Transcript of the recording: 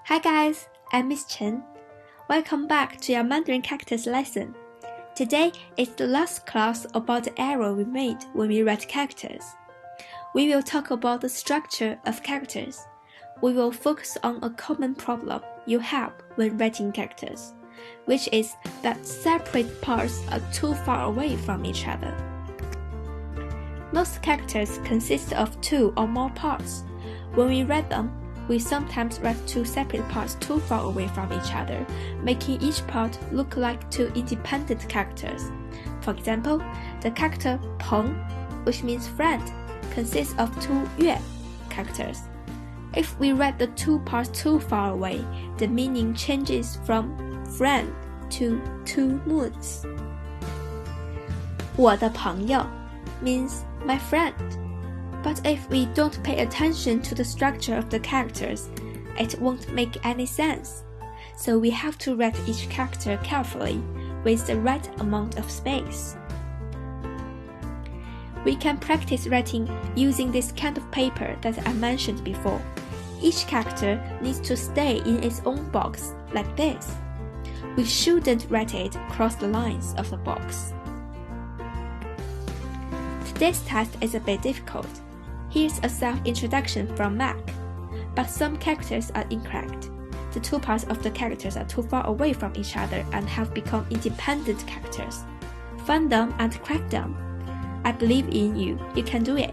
Hi guys, I'm Miss Chen. Welcome back to your Mandarin characters lesson. Today is the last class about the error we made when we write characters. We will talk about the structure of characters. We will focus on a common problem you have when writing characters, which is that separate parts are too far away from each other. Most characters consist of two or more parts. When we write them, we sometimes write two separate parts too far away from each other, making each part look like two independent characters. For example, the character Peng, which means friend, consists of two Yue characters. If we write the two parts too far away, the meaning changes from friend to two moons. 我的朋友 means my friend. But if we don't pay attention to the structure of the characters, it won't make any sense. So we have to write each character carefully, with the right amount of space. We can practice writing using this kind of paper that I mentioned before. Each character needs to stay in its own box, like this. We shouldn't write it across the lines of the box. Today's test is a bit difficult. Here's a self-introduction from Mac. But some characters are incorrect. The two parts of the characters are too far away from each other and have become independent characters. Find them and correct them. I believe in you. You can do it.